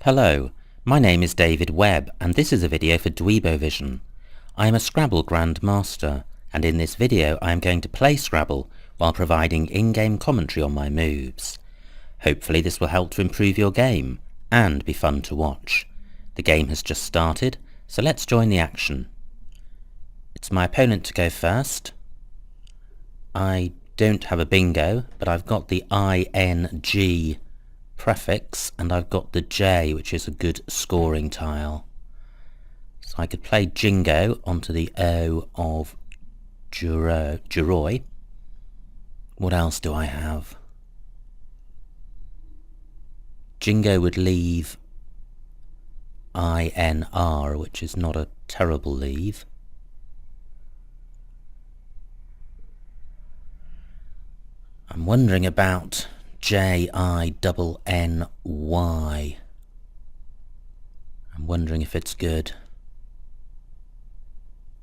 Hello, my name is David Webb and this is a video for Dweebovision. I am a Scrabble grandmaster and in this video I am going to play Scrabble while providing in-game commentary on my moves. Hopefully this will help to improve your game and be fun to watch. The game has just started, so let's join the action. It's my opponent to go first. I don't have a bingo, but I've got the ING prefix and I've got the J, which is a good scoring tile. So I could play Jingo onto the O of Juroy. What else do I have? Jingo would leave INR, which is not a terrible leave. I'm wondering about JINNY. I'm wondering if it's good.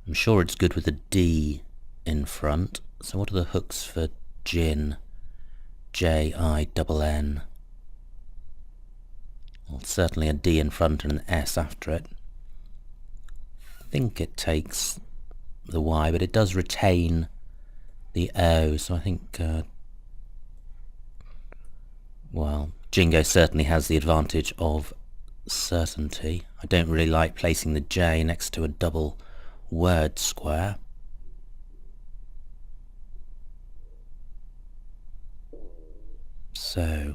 I'm sure it's good with a D in front. So what are the hooks for gin? JINN. Well, certainly a D in front and an S after it. I think it takes the Y, but it does retain the O, so I think well, Jingo certainly has the advantage of certainty. I don't really like placing the J next to a double word square. So,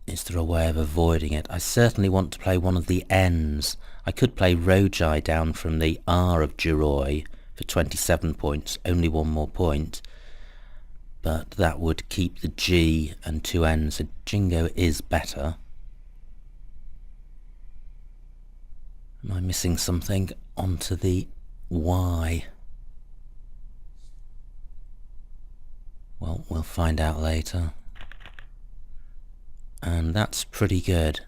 is there a way of avoiding it? I certainly want to play one of the N's. I could play Rojai down from the R of Juroy for 27 points, only one more point. But that would keep the G and two N's, so Jingo is better. Am I missing something onto the Y? Well, we'll find out later. And that's pretty good.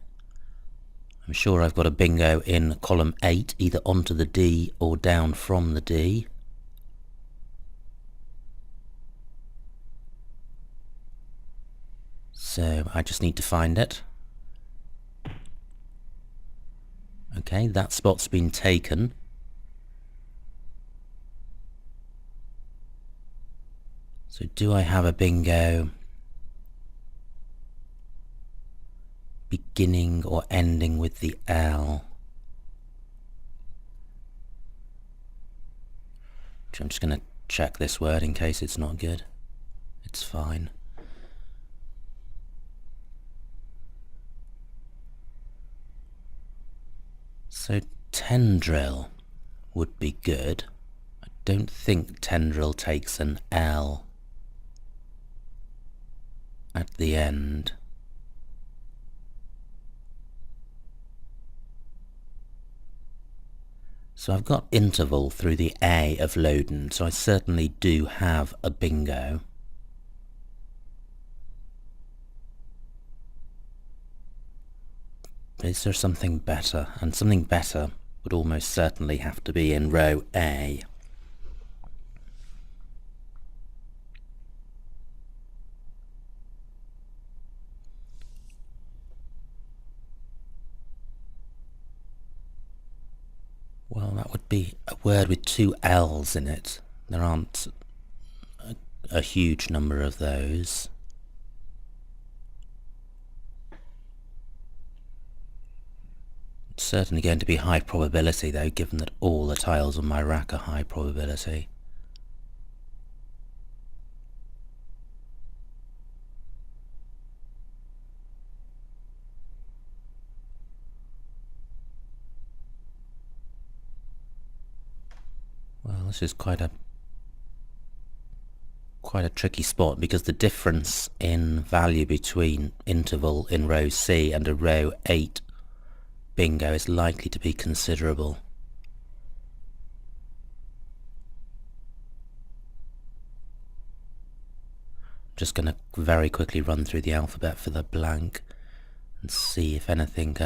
I'm sure I've got a bingo in column 8, either onto the D or down from the D. So I just need to find it. Okay, that spot's been taken. So do I have a bingo beginning or ending with the L? I'm just going to check this word in case it's not good. It's fine. So tendril would be good. I don't think tendril takes an L at the end. So I've got interval through the A of Loden, so I certainly do have a bingo. Is there something better? And something better would almost certainly have to be in row A. Well, that would be a word with two L's in it. There aren't a huge number of those. It's certainly going to be high probability though, given that all the tiles on my rack are high probability. Well, this is quite a tricky spot because the difference in value between interval in row C and a row 8 bingo is likely to be considerable. I'm just going to very quickly run through the alphabet for the blank and see if anything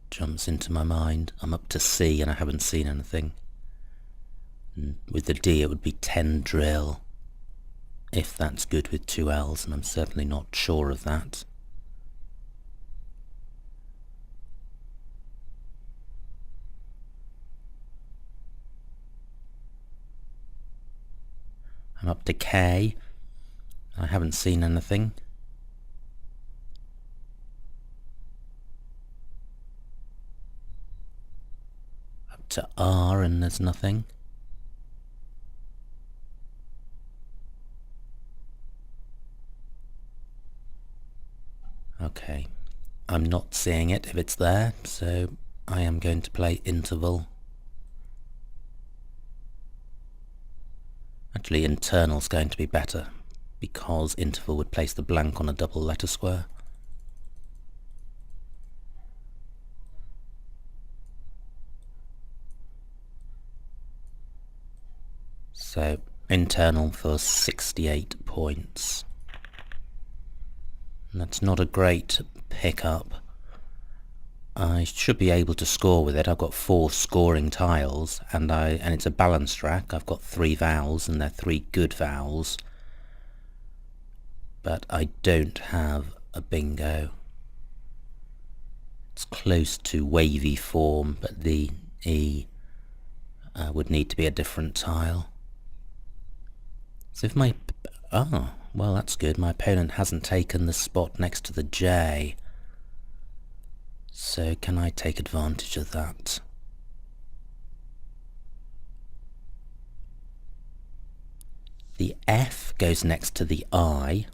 jumps into my mind. I'm up to C and I haven't seen anything. And with the D it would be tendril, if that's good with two L's, and I'm certainly not sure of that. I'm up to K. I haven't seen anything. Up to R and there's nothing. Okay, I'm not seeing it if it's there, so I am going to play interval. Actually, internal's going to be better, because interval would place the blank on a double letter square. So, internal for 68 points. And that's not a great pickup. I should be able to score with it. I've got 4 scoring tiles, and it's a balanced rack. I've got 3 vowels, and they're 3 good vowels. But I don't have a bingo. It's close to wavy form, but the E would need to be a different tile. So if my... Oh, well that's good. My opponent hasn't taken the spot next to the J. So can I take advantage of that? The F goes next to the I.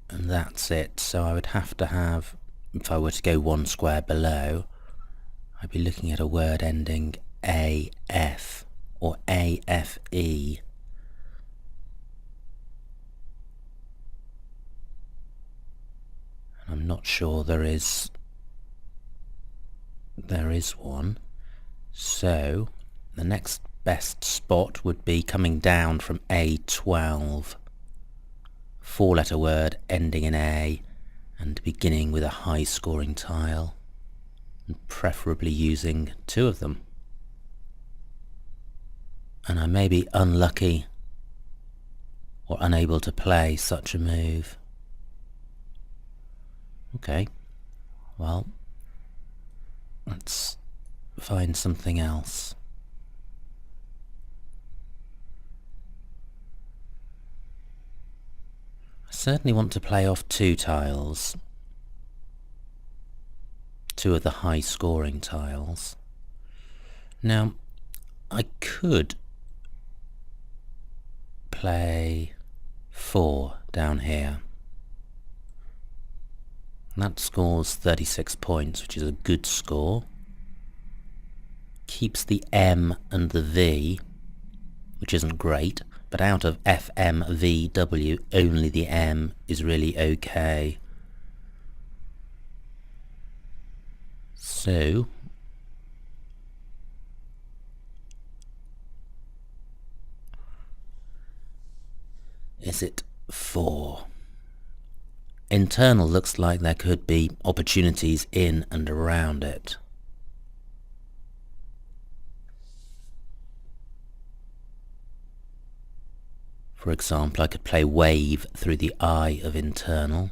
And that's it. So I would have to have, if I were to go 1 square below, I'd be looking at a word ending AF or AFE. I'm not sure there is one. So the next best spot would be coming down from A12. 4-letter word ending in A and beginning with a high scoring tile, and preferably using 2 of them. And I may be unlucky or unable to play such a move. Okay, well, let's find something else. I certainly want to play off 2 tiles. 2 of the high scoring tiles. Now, I could play 4 down here. That scores 36 points, which is a good score. Keeps the M and the V, which isn't great, but out of F, M, V, W, only the M is really okay. So, is it 4? Internal looks like there could be opportunities in and around it. For example, I could play wave through the I of internal,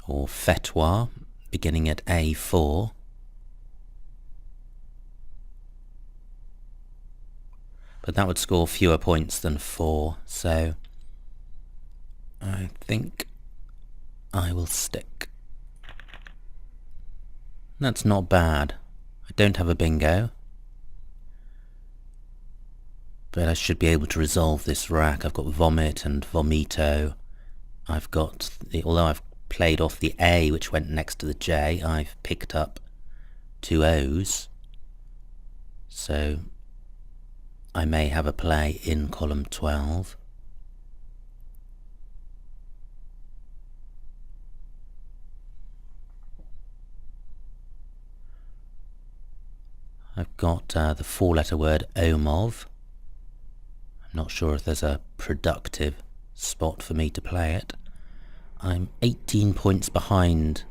or fetoir beginning at A4. But that would score fewer points than 4, so I think I will stick. That's not bad. I don't have a bingo, but I should be able to resolve this rack. I've got vomit and vomito. I've got although I've played off the A which went next to the J, I've picked up 2 O's. So I may have a play in column 12. I've got the 4-letter word omov. I'm not sure if there's a productive spot for me to play it. I'm 18 points behind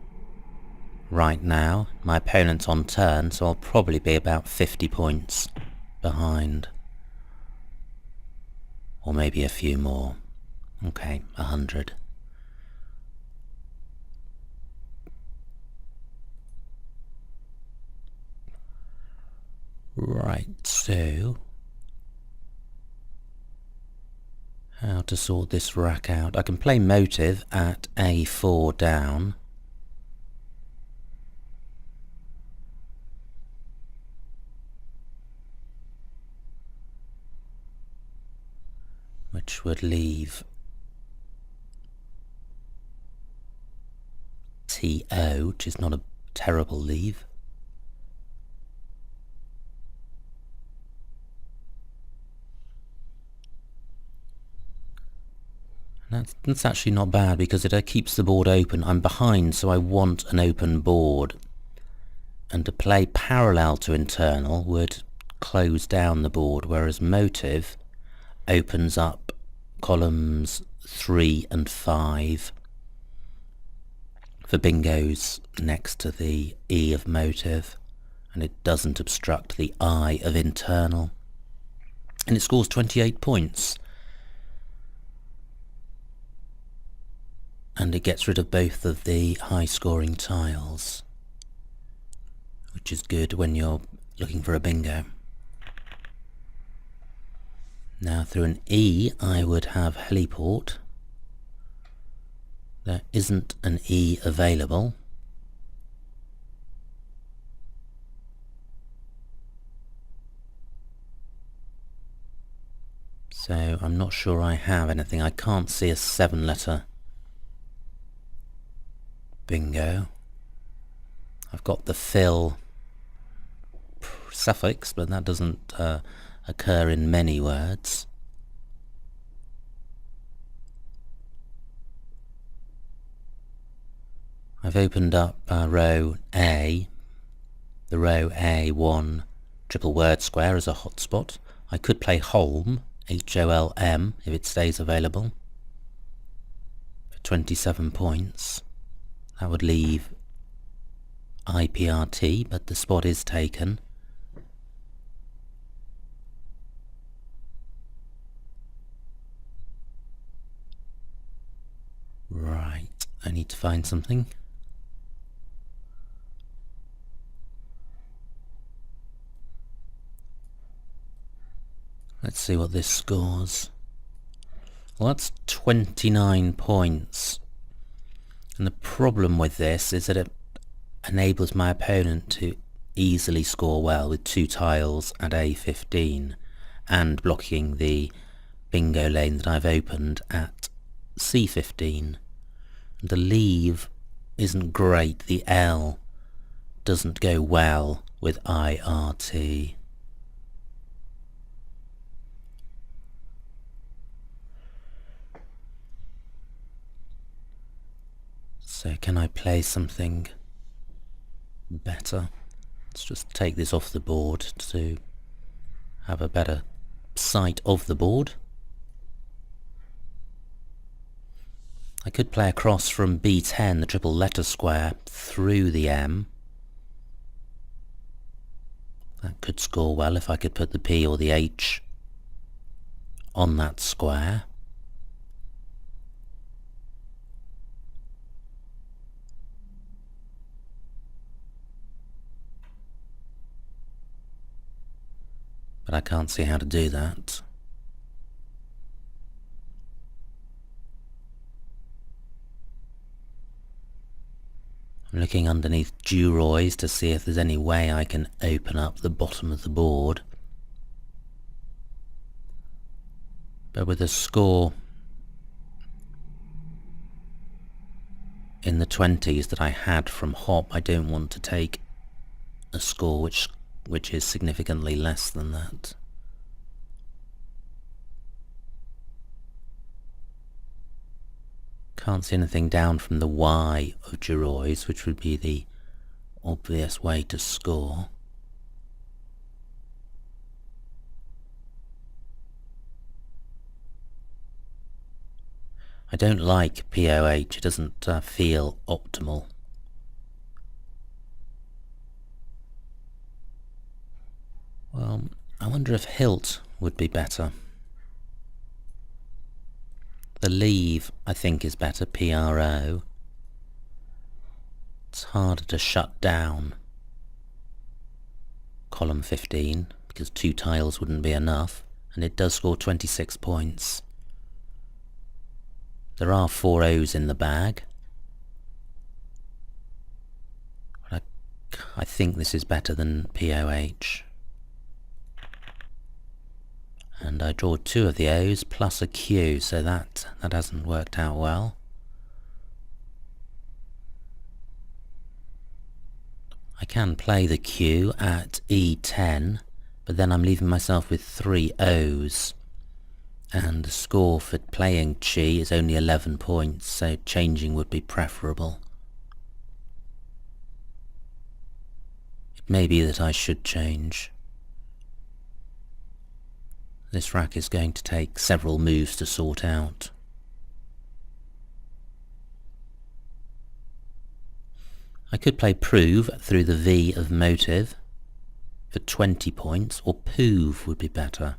right now. My opponent's on turn, so I'll probably be about 50 points behind. Or maybe a few more. Okay, 100. Right, so how to sort this rack out? I can play motive at A4 down. Which would leave TO, which is not a terrible leave. That's actually not bad because it keeps the board open. I'm behind, so I want an open board. And to play parallel to internal would close down the board, whereas motive opens up columns 3 and 5 for bingos next to the E of motive, and it doesn't obstruct the I of internal. And it scores 28 points. And it gets rid of both of the high-scoring tiles, which is good when you're looking for a bingo. Now through an E I would have heliport. There isn't an E available. So I'm not sure I have anything. I can't see a 7-letter bingo. I've got the fill suffix, but that doesn't occur in many words. I've opened up row A, the row A1 triple word square as a hotspot. I could play Holm, Holm, if it stays available, for 27 points. That would leave IPRT, but the spot is taken. Right, I need to find something. Let's see what this scores. Well, that's 29 points. And the problem with this is that it enables my opponent to easily score well with 2 tiles at A15 and blocking the bingo lane that I've opened at C15. The leave isn't great. The L doesn't go well with IRT. So can I play something better? Let's just take this off the board to have a better sight of the board. I could play across from B10, the triple letter square, through the M. That could score well if I could put the P or the H on that square. But I can't see how to do that. I'm looking underneath Duroys to see if there's any way I can open up the bottom of the board. But with a score in the 20s that I had from Hop, I don't want to take a score which is significantly less than that. Can't see anything down from the Y of Duroys, which would be the obvious way to score. I don't like POH, it doesn't feel optimal. Well, I wonder if Hilt would be better. The leave, I think, is better, PRO. It's harder to shut down column 15, because 2 tiles wouldn't be enough, and it does score 26 points. There are 4 O's in the bag. But I think this is better than POH. And I draw 2 of the O's plus a Q, so that hasn't worked out well. I can play the Q at E10, but then I'm leaving myself with 3 O's. And the score for playing Chi is only 11 points, so changing would be preferable. It may be that I should change. This rack is going to take several moves to sort out. I could play prove through the V of motive for 20 points, or poove would be better.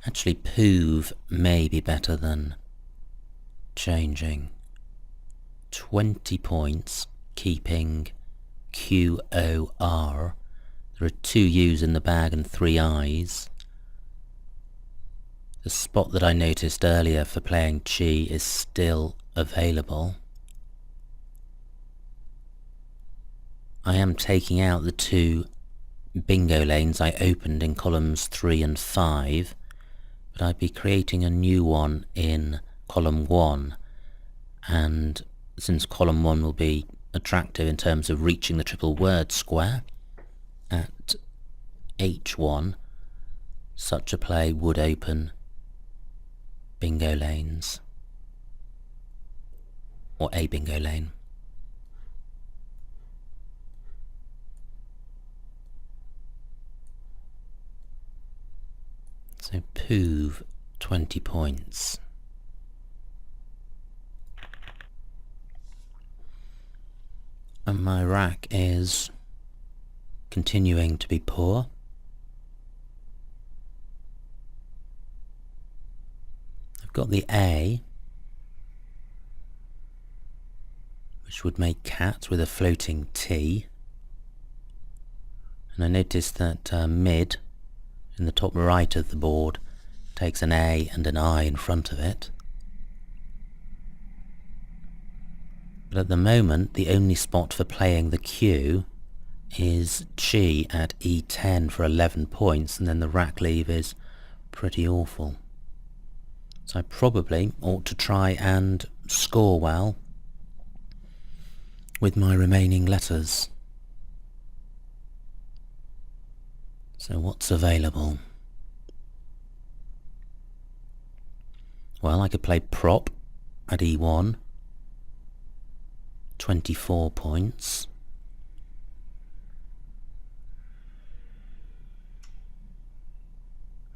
Actually, poove may be better than changing. 20 points, keeping QOR. There are 2 U's in the bag and 3 I's. The spot that I noticed earlier for playing Chi is still available. I am taking out the 2 bingo lanes I opened in columns 3 and 5, but I'd be creating a new one in column 1, and since column 1 will be attractive in terms of reaching the triple word square at H1, such a play would open bingo lanes, or a bingo lane. So poove 20 points. And my rack is continuing to be poor. I've got the A, which would make cat with a floating T. And I noticed that mid in the top right of the board takes an A and an I in front of it. But at the moment the only spot for playing the Q is Chi at E10 for 11 points, and then the rack leave is pretty awful. So I probably ought to try and score well with my remaining letters. So what's available? Well, I could play prop at E1, 24 points.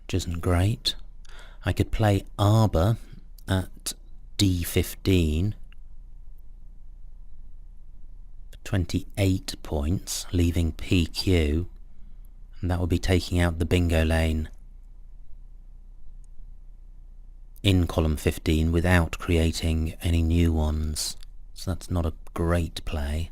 Which isn't great. I could play arbor at D15, 28 points, leaving PQ. And that would be taking out the bingo lane in column 15 without creating any new ones. So that's not a great play.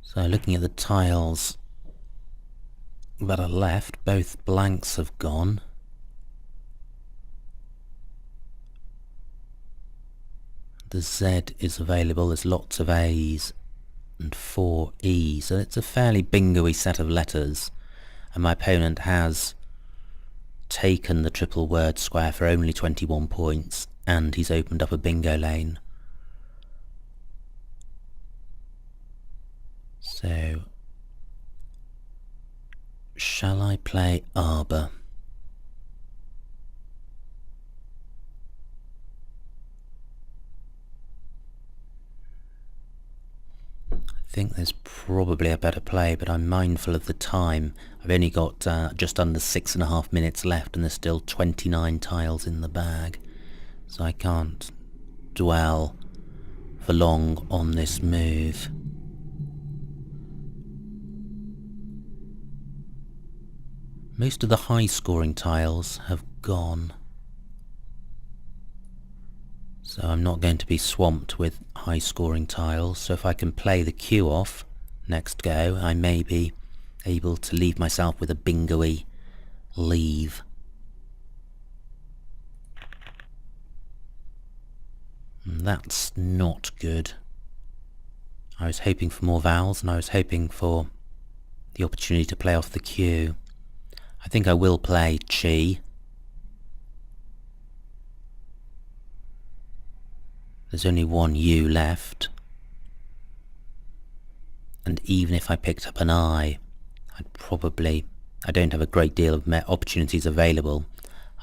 So looking at the tiles that are left, both blanks have gone. The Z is available, there's lots of A's and 4 E's, so it's a fairly bingo-y set of letters, and my opponent has taken the triple word square for only 21 points, and he's opened up a bingo lane. So, shall I play arbor? I think there's probably a better play, but I'm mindful of the time. I've only got just under 6.5 minutes left, and there's still 29 tiles in the bag, so I can't dwell for long on this move. Most of the high scoring tiles have gone. So I'm not going to be swamped with high scoring tiles, so if I can play the queue off next go, I may be able to leave myself with a bingo-y leave. And that's not good. I was hoping for more vowels, and I was hoping for the opportunity to play off the queue. I think I will play chi. There's only one U left. And even if I picked up an I, I don't have a great deal of opportunities available.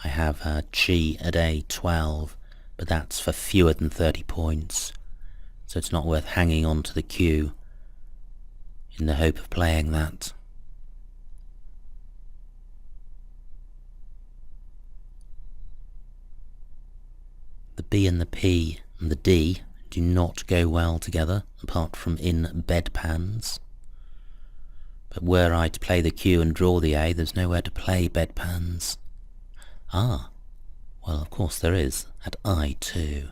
I have chi at A12, but that's for fewer than 30 points. So it's not worth hanging on to the queue in the hope of playing that. The B and the P and the D do not go well together, apart from in bedpans. But were I to play the Q and draw the A, there's nowhere to play bedpans. Ah, well of course there is, at I2.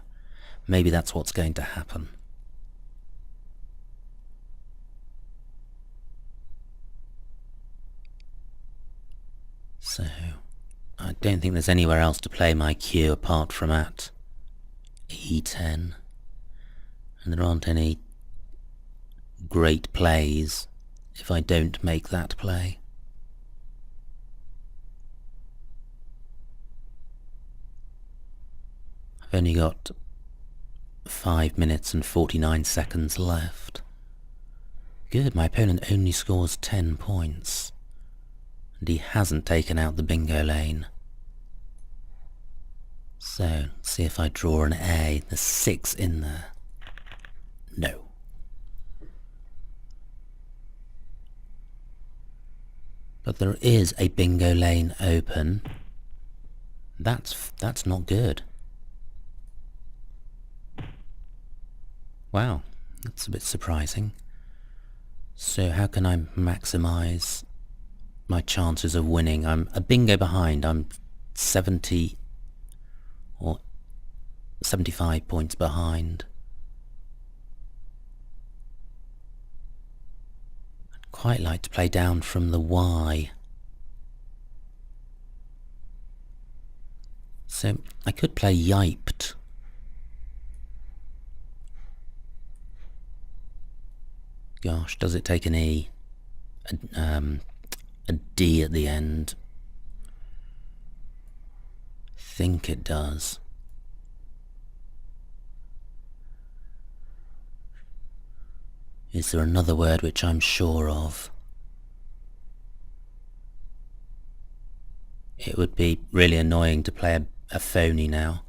Maybe that's what's going to happen. So, I don't think there's anywhere else to play my Q apart from at E10. And there aren't any great plays if I don't make that play. I've only got 5 minutes and 49 seconds left. Good, my opponent only scores 10 points. And he hasn't taken out the bingo lane. So, see if I draw an A. There's 6 in there. No. But there is a bingo lane open. That's not good. Wow, that's a bit surprising. So how can I maximise my chances of winning? I'm a bingo behind. I'm 70 or 75 points behind. I'd quite like to play down from the Y. So I could play yiped. Gosh, does it take an E? A D at the end? I think it does. Is there another word which I'm sure of? It would be really annoying to play a phony now.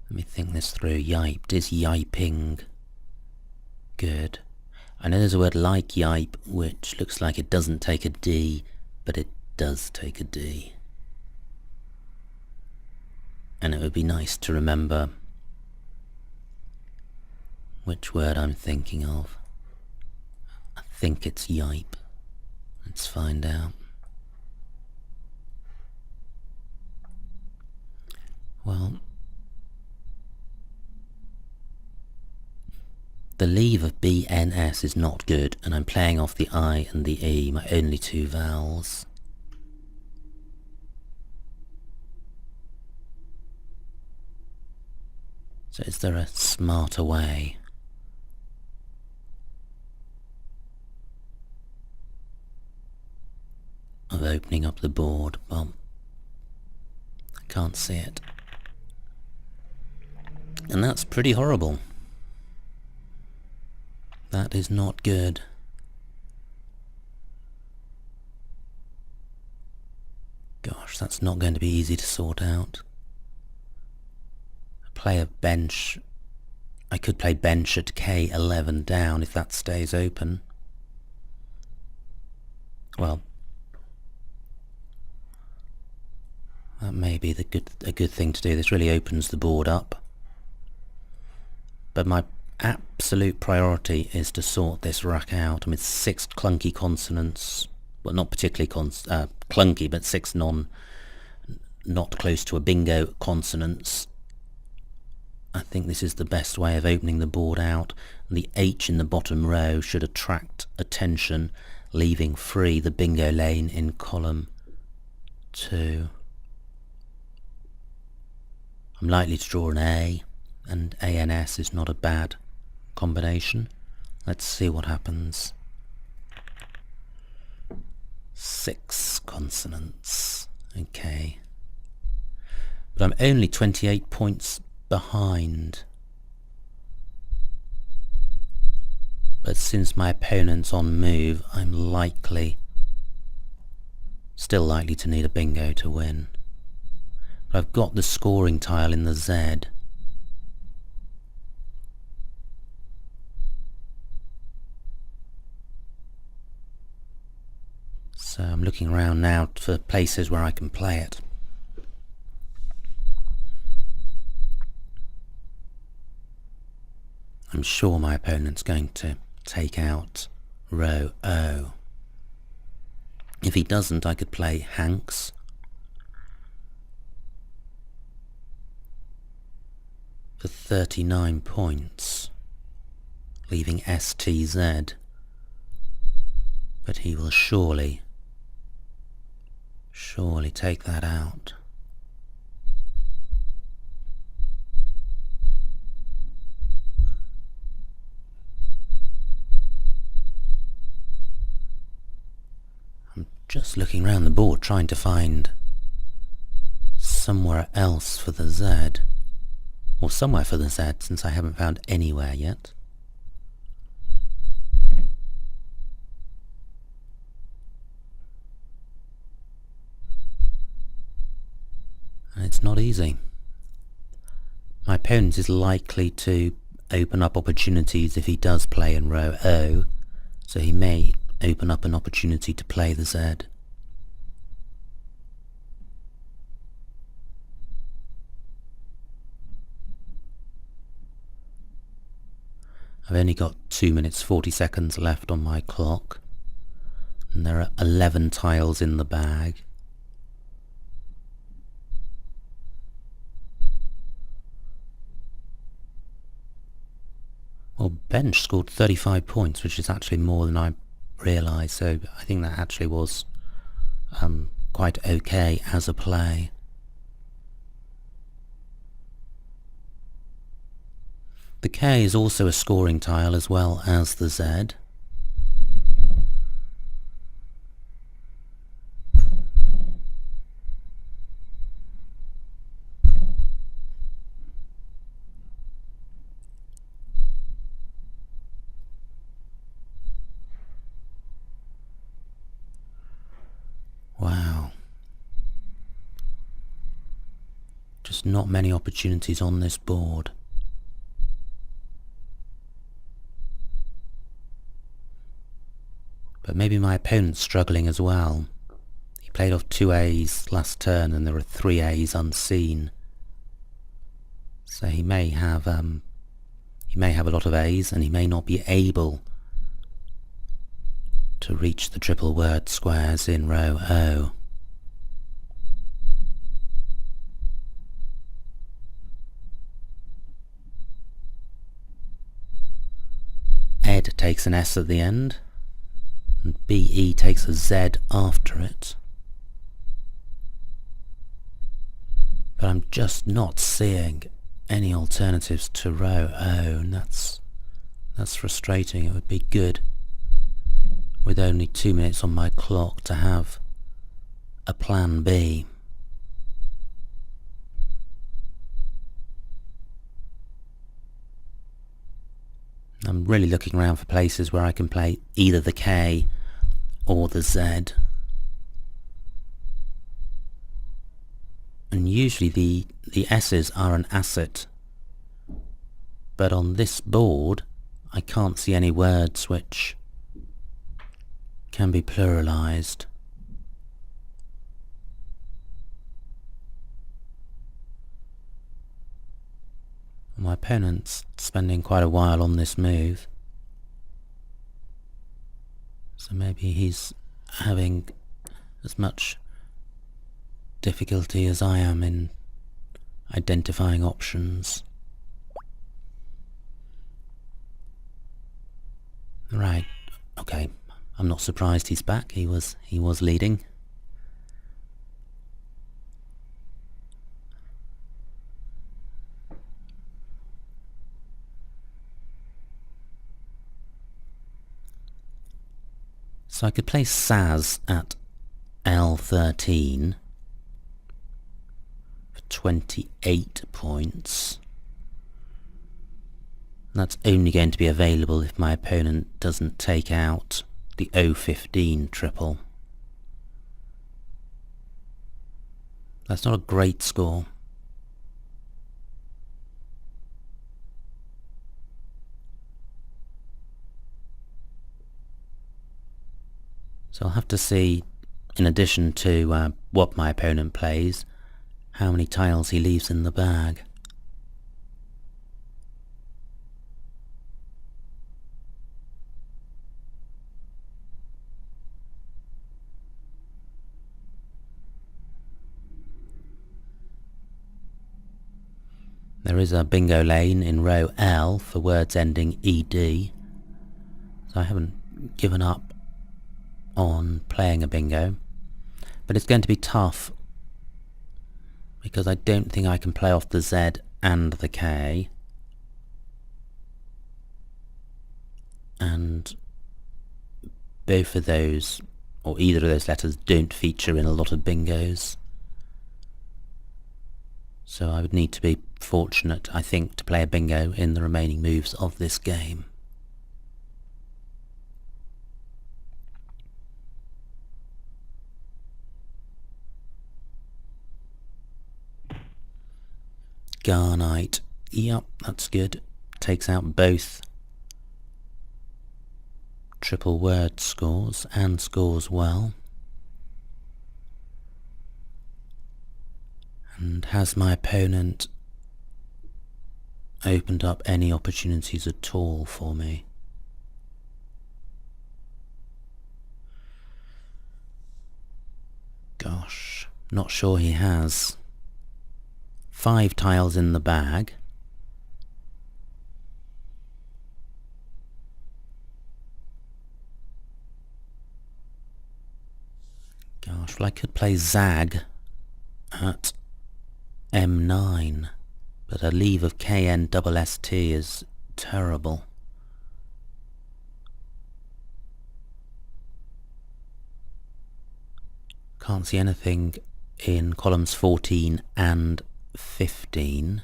Let me think this through. Yiped is yiping. Good. I know there's a word like yipe which looks like it doesn't take a D, but it does take a D. And it would be nice to remember which word I'm thinking of. I think it's yipe. Let's find out. Well, the leave of BNS is not good, and I'm playing off the I and the E, my only 2 vowels. So is there a smarter way? Of opening up the board? Well, I can't see it. And that's pretty horrible. That is not good. Gosh, that's not going to be easy to sort out. Play a bench. I could play bench at K11 down if that stays open. Well, that may be a good thing to do. This really opens the board up. But my absolute priority is to sort this rack out. I mean, 6 clunky consonants, well, not particularly clunky, but 6 not close to a bingo consonants. I think this is the best way of opening the board out. The H in the bottom row should attract attention, leaving free the bingo lane in column 2. I'm likely to draw an A, and ANS is not a bad combination. Let's see what happens. 6 consonants. Okay. But I'm only 28 points behind. But since my opponent's on move, I'm still likely to need a bingo to win. But I've got the scoring tile in the Z. So I'm looking around now for places where I can play it. I'm sure my opponent's going to take out row O. If he doesn't, I could play Hanks. For 39 points, leaving STZ. But he will surely take that out. I'm just looking around the board trying to find somewhere else for the Z, or somewhere for the Z, since I haven't found anywhere yet. And it's not easy. My opponent is likely to open up opportunities if he does play in row O, so he may open up an opportunity to play the Z. I've only got 2 minutes 40 seconds left on my clock, and there are 11 tiles in the bag. Well, Bench scored 35 points, which is actually more than I realised, so I think that actually was quite okay as a play. The K is also a scoring tile as well as the Z. Wow. Just not many opportunities on this board. But maybe my opponent's struggling as well. He played off 2 A's last turn and there were 3 A's unseen. So he may have a lot of A's, and he may not be able to reach the triple word squares in row O. Ed takes an S at the end, and BE takes a Z after it. But I'm just not seeing any alternatives to row O, and that's frustrating. It would be good, with only 2 minutes on my clock, to have a plan B. I'm really looking around for places where I can play either the K or the Z. And usually the S's are an asset, but on this board I can't see any words which can be pluralized. My opponent's spending quite a while on this move, so maybe he's having as much difficulty as I am in identifying options. Right, okay, I'm not surprised he's back. He was leading. So I could play Saz at L13 for 28 points. That's only going to be available if my opponent doesn't take out the O15 triple. That's not a great score. So I'll have to see, in addition to what my opponent plays, how many tiles he leaves in the bag. There is a bingo lane in row L for words ending ED, so I haven't given up on playing a bingo, but it's going to be tough because I don't think I can play off the Z and the K, and both of those, or either of those letters, don't feature in a lot of bingos. So I would need to be fortunate, I think, to play a bingo in the remaining moves of this game. Garnite, yep, that's good. Takes out both triple word scores and scores well. And has my opponent opened up any opportunities at all for me? Gosh, not sure he has. 5 tiles in the bag. Gosh, well I could play Zag at M9, but a leave of KNSST is terrible. Can't see anything in columns 14 and 15.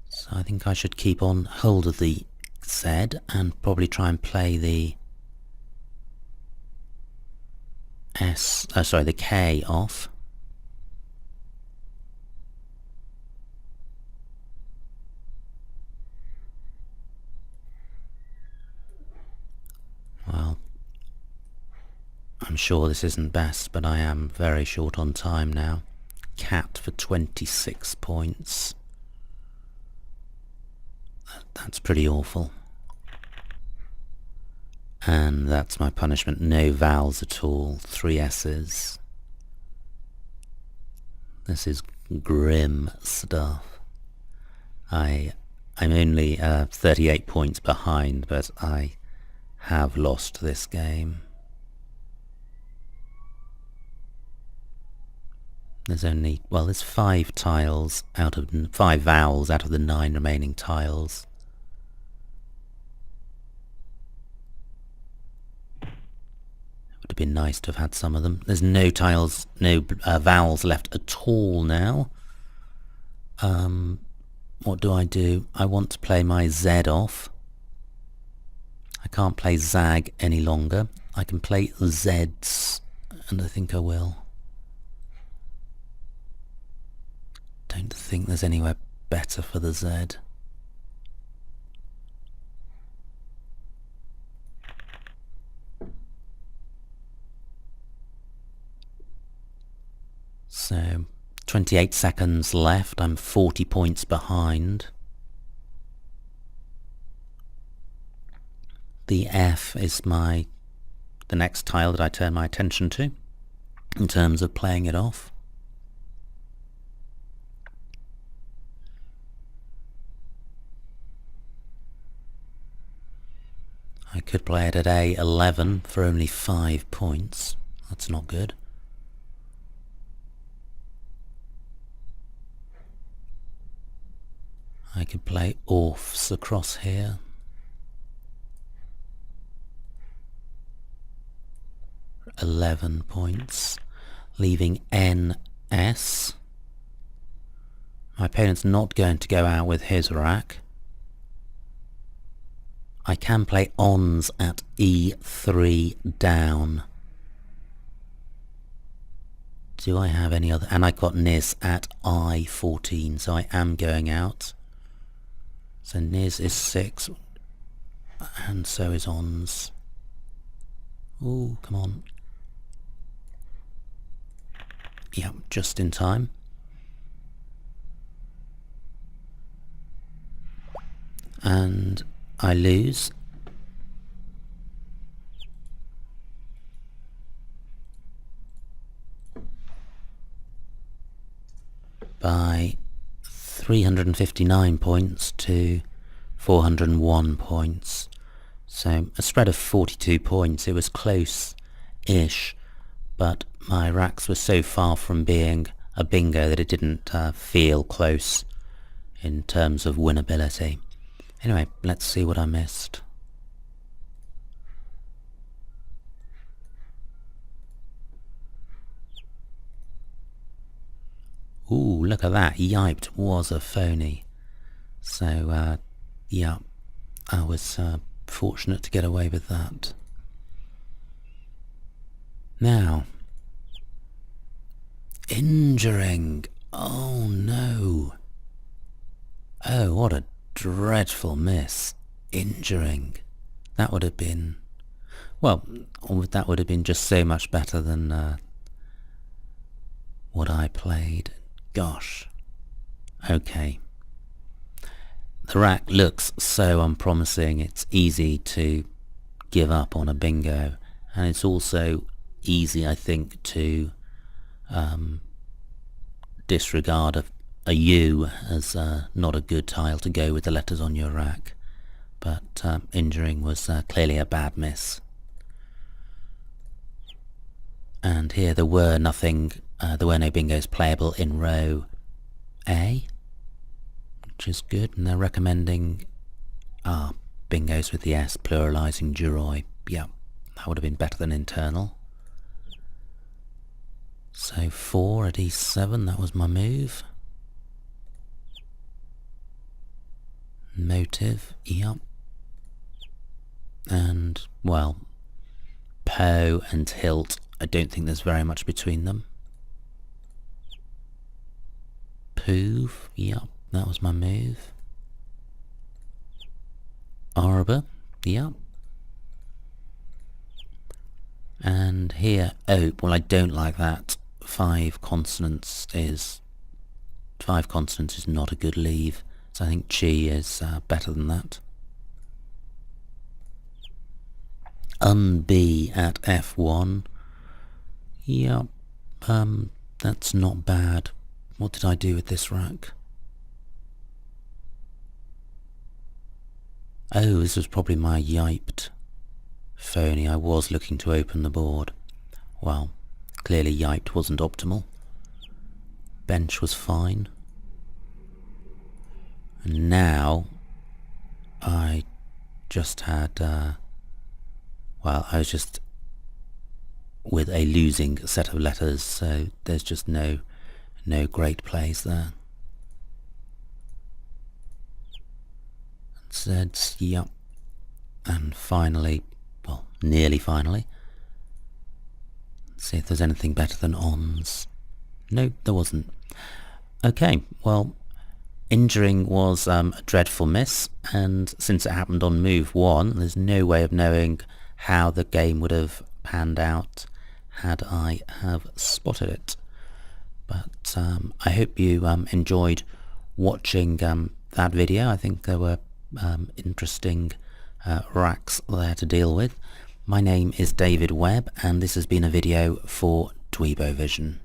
So I think I should keep on hold of the Z and probably try and play the the K off. Well, I'm sure this isn't best, but I am very short on time now. Cat for 26 points. That's pretty awful. And that's my punishment. No vowels at all. 3 S's. This is grim stuff. I'm only 38 points behind, but I have lost this game. There's only, well, there's 5 vowels out of the 9 remaining tiles. It would have been nice to have had some of them. There's no vowels left at all now. What do? I want to play my Z off. I can't play Zag any longer. I can play Zs, and I think I will. Don't think there's anywhere better for the Z. 28 seconds left. I'm 40 points behind. The F is the next tile that I turn my attention to in terms of playing it off. I could play it at A11 for only 5 points. That's not good. I could play Orfs across here. For 11 points, leaving NS. My opponent's not going to go out with his rack. I can play Ons at E3 down. Do I have any other? And I got Nis at I14, so I am going out. So Nis is 6, and so is Ons. Ooh, come on. Yep, just in time. And I lose. By 359 points to 401 points. So a spread of 42 points. It was close-ish, but my racks were so far from being a bingo that it didn't feel close in terms of winnability. Anyway, let's see what I missed. Ooh, look at that. Yiped was a phony. So, yeah, I was fortunate to get away with that. Now, injuring. Oh, no. Oh, what a dreadful miss. Injuring. That would have been... Well, that would have been just so much better than what I played. Gosh. Okay. The rack looks so unpromising. It's easy to give up on a bingo, and it's also easy, I think, to disregard a U as not a good tile to go with the letters on your rack. But injuring was clearly a bad miss. And here there were no bingos playable in row A, which is good, and they're recommending bingos with the S, pluralising Duroi. Yeah, that would have been better than internal. So 4 at E7, that was my move. Motive, yep. And, well, Po and Tilt, I don't think there's very much between them. Poov, yep, that was my move. Arbor, yep. And here, Ope, well, I don't like that. 5 consonants is not a good leave. So I think Chi is better than that. B at F1. Yep, that's not bad. What did I do with this rack? Oh, this was probably my yiped phony. I was looking to open the board. Well, clearly yiped wasn't optimal. Bench was fine. And now I just had, well, I was just with a losing set of letters, so there's just no great plays there. Zeds, yep. And finally, well, nearly finally, let's see if there's anything better than Ons. No, there wasn't. Okay, well, injuring was a dreadful miss, and since it happened on move 1, there's no way of knowing how the game would have panned out had I have spotted it. But I hope you enjoyed watching that video. I think there were interesting racks there to deal with. My name is David Webb, and this has been a video for Dweebovision.